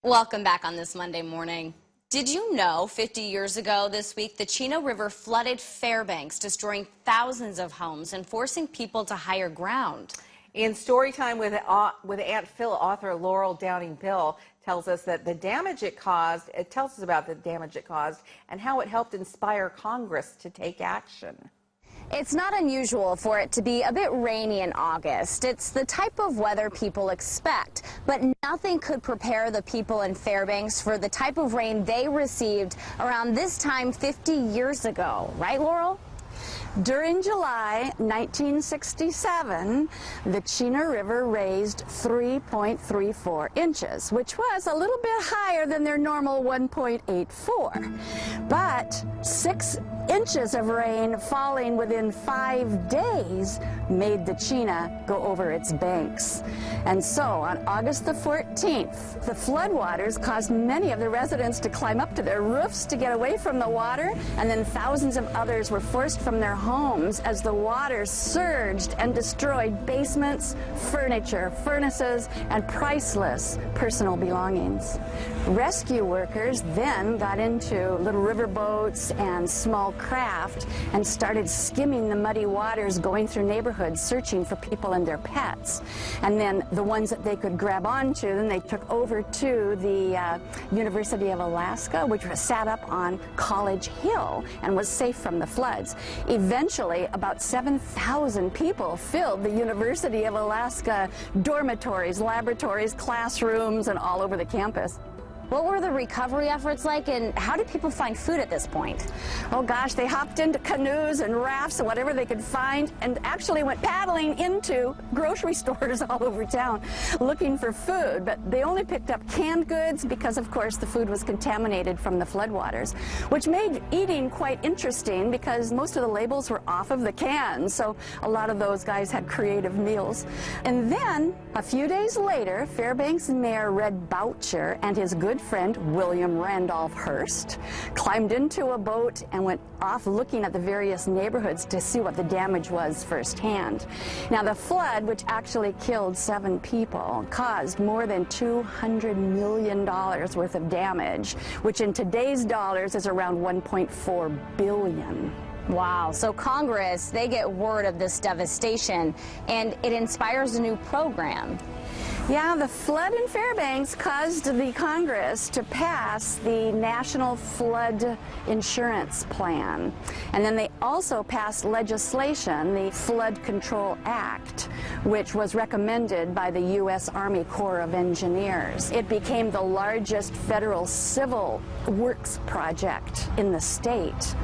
Welcome back on this Monday morning. Did you know 50 years ago this week, the Chena River flooded Fairbanks, destroying thousands of homes and forcing people to higher ground? In Storytime with Aunt Phil, author Laurel Bill tells us that it tells us about the damage it caused and how it helped inspire Congress to take action. It's not unusual for it to be a bit rainy in August. It's the type of weather people expect, but nothing could prepare the people in Fairbanks for the type of rain they received around this time 50 years ago. Right, Laurel? During July 1967, the Chena River raised 3.34 inches, which was a little bit higher than their normal 1.84. But 6 inches of rain falling within 5 days made the Chena go over its banks. And so on August the 14th, the floodwaters caused many of the residents to climb up to their roofs to get away from the water, and then thousands of others were forced from their homes as the water surged and destroyed basements, furniture, furnaces, and priceless personal belongings. Rescue workers then got into little river boats and small craft and started skimming the muddy waters, going through neighborhoods searching for people and their pets. And then the ones that they could grab onto, then they took over to the University of Alaska, which was sat up on College Hill and was safe from the floods. Eventually, about 7,000 people filled the University of Alaska dormitories, laboratories, classrooms, and all over the campus. What were the recovery efforts like, and how did people find food at this point? Oh gosh, they hopped into canoes and rafts and whatever they could find, and actually went paddling into grocery stores all over town looking for food. But they only picked up canned goods because, of course, the food was contaminated from the floodwaters, which made eating quite interesting because most of the labels were off of the cans. So a lot of those guys had creative meals. And then a few days later, Fairbanks Mayor Red Boucher and his good friend William Randolph Hearst climbed into a boat and went off looking at the various neighborhoods to see what the damage was firsthand. Now, the flood, which actually killed 7 people, caused more than $200 million worth of damage, which in today's dollars is around $1.4 billion. Wow, so Congress, they get word of this devastation, and it inspires a new program. Yeah, the flood in Fairbanks caused the Congress to pass the National Flood Insurance Plan. And then they also passed legislation, the Flood Control Act, which was recommended by the U.S. Army Corps of Engineers. It became the largest federal civil works project in the state.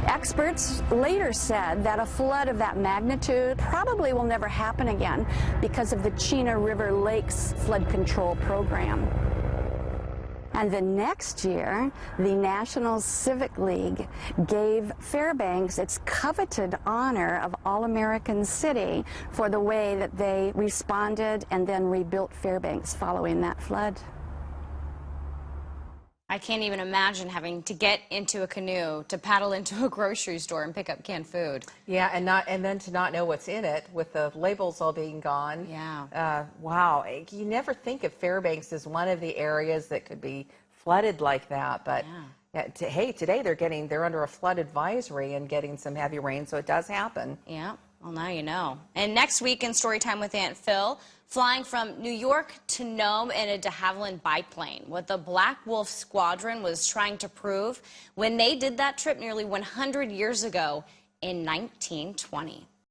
Experts later said that a flood of that magnitude probably will never happen again because of the Chena River Lakes Flood Control Program. And the next year, the National Civic League gave Fairbanks its coveted honor of All-American City for the way that they responded and then rebuilt Fairbanks following that flood. I can't even imagine having to get into a canoe to paddle into a grocery store and pick up canned food. Yeah, and then to not know what's in it with the labels all being gone. Yeah. Wow. You never think of Fairbanks as one of the areas that could be flooded like that, but yeah. Hey, today they're under a flood advisory and getting some heavy rain, so it does happen. Yeah. Well, now you know. And next week in Storytime with Aunt Phil, flying from New York to Nome in a de Havilland biplane, what the Black Wolf Squadron was trying to prove when they did that trip nearly 100 years ago in 1920.